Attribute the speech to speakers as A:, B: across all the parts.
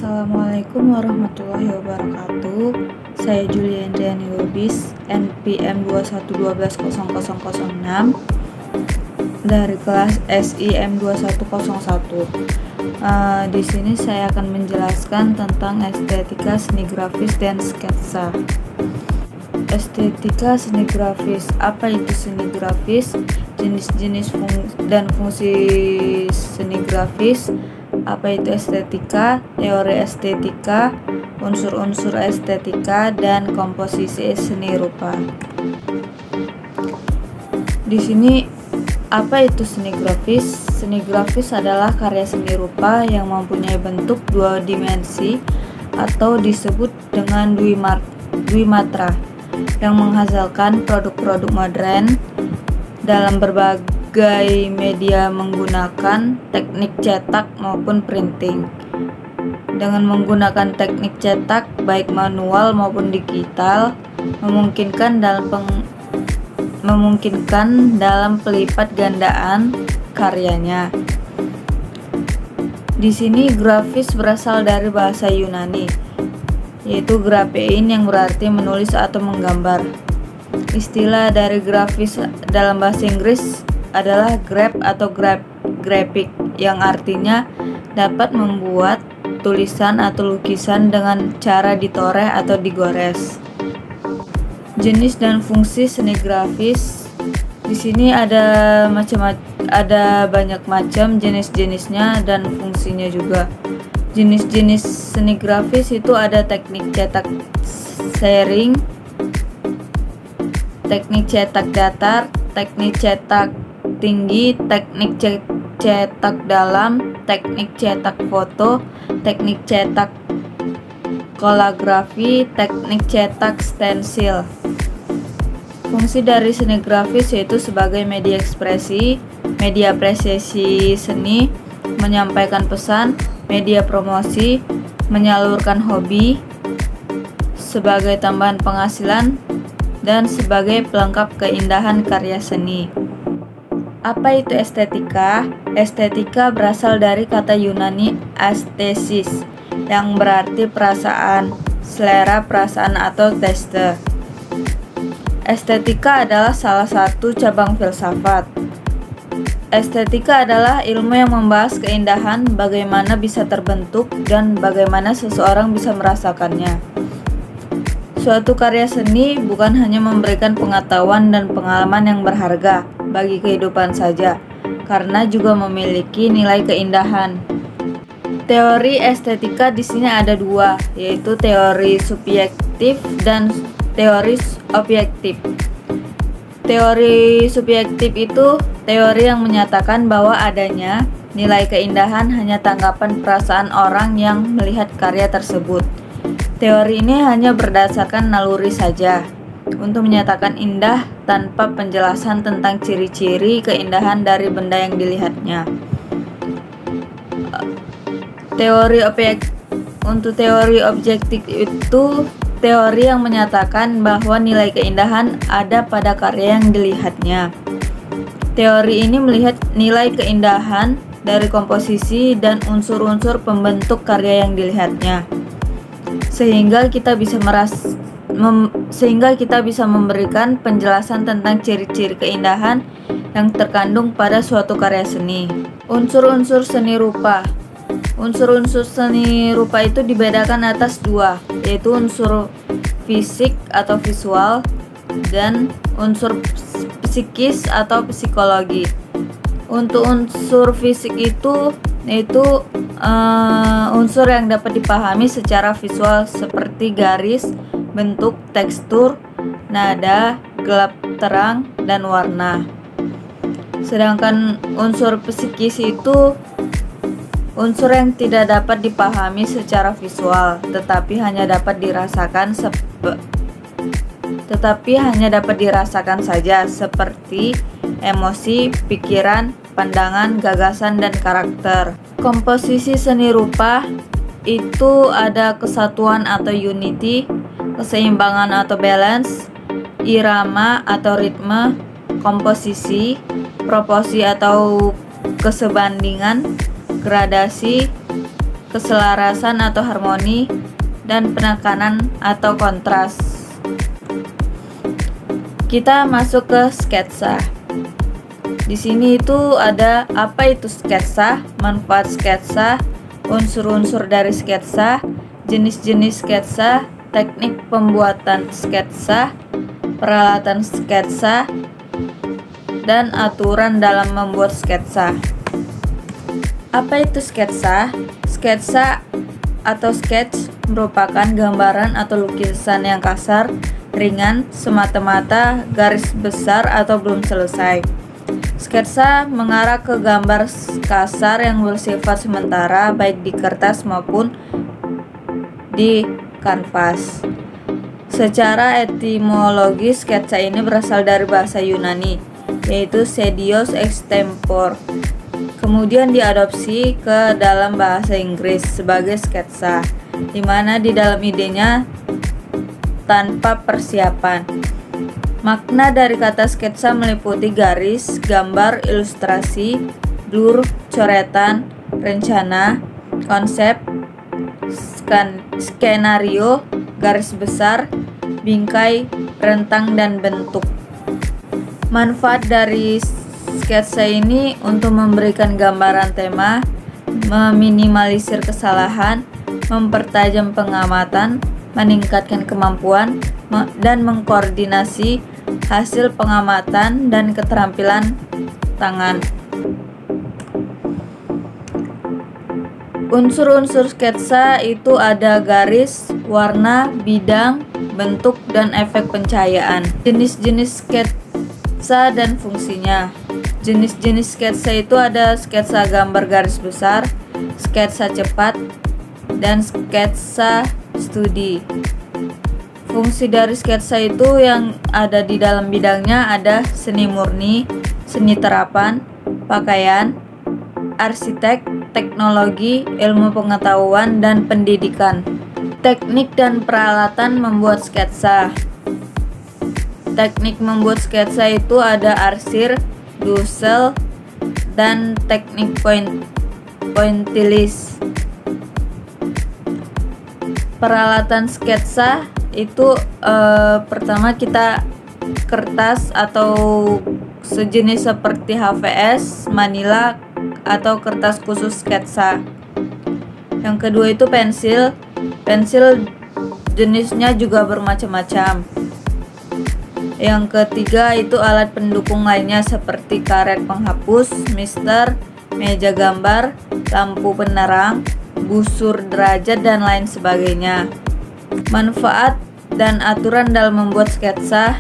A: Assalamualaikum warahmatullahi wabarakatuh. Saya Julia Andriani Lubis, NPM 21120006 dari kelas SIM 2101. Di sini saya akan menjelaskan tentang estetika seni grafis dan sketsa. Estetika seni grafis. Apa itu seni grafis? Jenis-jenis dan fungsi seni grafis. Apa itu estetika, teori estetika, unsur-unsur estetika, dan komposisi seni rupa. Di sini, apa itu seni grafis? Seni grafis adalah karya seni rupa yang mempunyai bentuk dua dimensi atau disebut dengan dwimatra, yang menghasilkan produk-produk modern dalam berbagai media menggunakan teknik cetak maupun printing. Dengan menggunakan teknik cetak baik manual maupun digital memungkinkan dalam pelipat gandaan karyanya. Di sini grafis berasal dari bahasa Yunani, yaitu graphein yang berarti menulis atau menggambar. Istilah dari grafis dalam bahasa Inggris adalah graph atau graphic, yang artinya dapat membuat tulisan atau lukisan dengan cara ditoreh atau digores. Jenis dan fungsi seni grafis. Di sini ada banyak macam jenis-jenisnya dan fungsinya juga. Jenis-jenis seni grafis itu ada teknik cetak sharing, teknik cetak datar, teknik cetak tinggi, teknik cetak dalam, teknik cetak foto, teknik cetak kolagrafi, teknik cetak stensil. Fungsi dari seni grafis yaitu sebagai media ekspresi, media apresiasi seni, menyampaikan pesan, media promosi, menyalurkan hobi, sebagai tambahan penghasilan, dan sebagai pelengkap keindahan karya seni. Apa itu estetika? Estetika berasal dari kata Yunani aesthesis, yang berarti perasaan, selera, perasaan, atau taste. Estetika adalah salah satu cabang filsafat. Estetika adalah ilmu yang membahas keindahan, bagaimana bisa terbentuk, dan bagaimana seseorang bisa merasakannya. Suatu karya seni bukan hanya memberikan pengetahuan dan pengalaman yang berharga bagi kehidupan saja, karena juga memiliki nilai keindahan. Teori estetika di sini ada dua, yaitu teori subjektif dan teori objektif. Teori subjektif itu teori yang menyatakan bahwa adanya nilai keindahan hanya tanggapan perasaan orang yang melihat karya tersebut. Teori ini hanya berdasarkan naluri saja untuk menyatakan indah tanpa penjelasan tentang ciri-ciri keindahan dari benda yang dilihatnya. Untuk teori objektif itu teori yang menyatakan bahwa nilai keindahan ada pada karya yang dilihatnya. Teori ini melihat nilai keindahan dari komposisi dan unsur-unsur pembentuk karya yang dilihatnya. Sehingga kita bisa memberikan penjelasan tentang ciri-ciri keindahan yang terkandung pada suatu karya seni. Unsur-unsur seni rupa. Unsur-unsur seni rupa itu dibedakan atas dua, yaitu unsur fisik atau visual dan unsur psikis atau psikologi. Untuk unsur fisik itu yaitu unsur yang dapat dipahami secara visual seperti garis, bentuk, tekstur, nada, gelap terang, dan warna. Sedangkan unsur psikis itu unsur yang tidak dapat dipahami secara visual, tetapi hanya dapat dirasakan saja, seperti emosi, pikiran, pandangan, gagasan, dan karakter. Komposisi seni rupa itu ada kesatuan atau unity, keseimbangan atau balance, irama atau ritme, komposisi, proporsi atau kesebandingan, gradasi, keselarasan atau harmoni, dan penekanan atau kontras. Kita masuk ke sketsa. Di sini itu ada apa itu sketsa, manfaat sketsa, unsur-unsur dari sketsa, jenis-jenis sketsa, teknik pembuatan sketsa, peralatan sketsa, dan aturan dalam membuat sketsa. Apa itu sketsa? Sketsa atau sketch merupakan gambaran atau lukisan yang kasar, ringan, semata-mata, garis besar atau belum selesai. Sketsa mengarah ke gambar kasar yang bersifat sementara baik di kertas maupun di kanvas. Secara etimologis, sketsa ini berasal dari bahasa Yunani, yaitu sedios extempore. Kemudian diadopsi ke dalam bahasa Inggris sebagai sketsa, di mana di dalam idenya tanpa persiapan. Makna dari kata sketsa meliputi garis, gambar, ilustrasi, blur, coretan, rencana, konsep, skenario, garis besar, bingkai, rentang, dan bentuk. Manfaat dari sketsa ini untuk memberikan gambaran tema, meminimalisir kesalahan, mempertajam pengamatan, meningkatkan kemampuan, dan mengkoordinasi hasil pengamatan dan keterampilan tangan. Unsur-unsur sketsa itu ada garis, warna, bidang, bentuk, dan efek pencahayaan. Jenis-jenis sketsa dan fungsinya. Jenis-jenis sketsa itu ada sketsa gambar garis besar, sketsa cepat, dan sketsa studi. Fungsi dari sketsa itu yang ada di dalam bidangnya ada seni murni, seni terapan, pakaian, arsitek, teknologi, ilmu pengetahuan, dan pendidikan. Teknik dan peralatan membuat sketsa. Teknik membuat sketsa itu ada arsir, dusel, dan teknik pointillis. Peralatan sketsa itu pertama kita kertas atau sejenis seperti HVS, manila, atau kertas khusus sketsa. Yang kedua itu pensil. Pensil jenisnya juga bermacam-macam. Yang ketiga itu alat pendukung lainnya seperti karet penghapus, mister, meja gambar, lampu penerang, busur derajat, dan lain sebagainya. Manfaat dan aturan dalam membuat sketsa.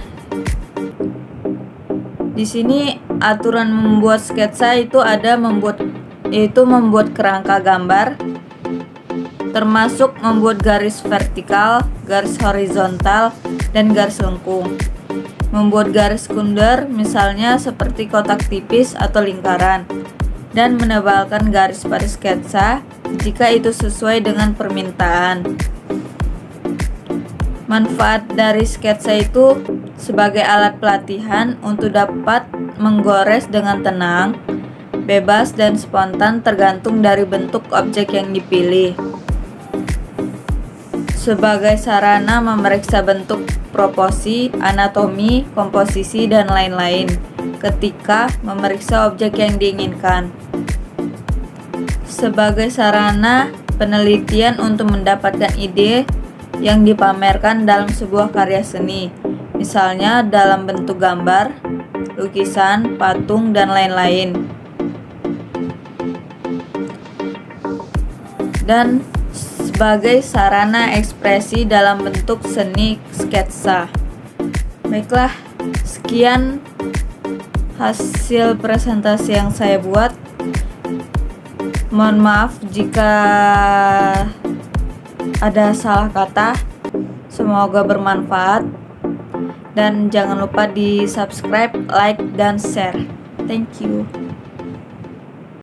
A: Di sini aturan membuat sketsa itu ada membuat kerangka gambar, termasuk membuat garis vertikal, garis horizontal, dan garis lengkung. Membuat garis kunder misalnya seperti kotak tipis atau lingkaran, dan menebalkan garis pada sketsa jika itu sesuai dengan permintaan. Manfaat dari sketsa itu sebagai alat pelatihan untuk dapat menggores dengan tenang, bebas, dan spontan tergantung dari bentuk objek yang dipilih. Sebagai sarana memeriksa bentuk, proporsi, anatomi, komposisi, dan lain-lain ketika memeriksa objek yang diinginkan. Sebagai sarana penelitian untuk mendapatkan ide yang dipamerkan dalam sebuah karya seni, misalnya dalam bentuk gambar, lukisan, patung, dan lain-lain. Dan sebagai sarana ekspresi dalam bentuk seni sketsa. Baiklah, sekian hasil presentasi yang saya buat. Mohon maaf jika ada salah kata. Semoga bermanfaat. Dan jangan lupa di subscribe, like, dan share. Thank you.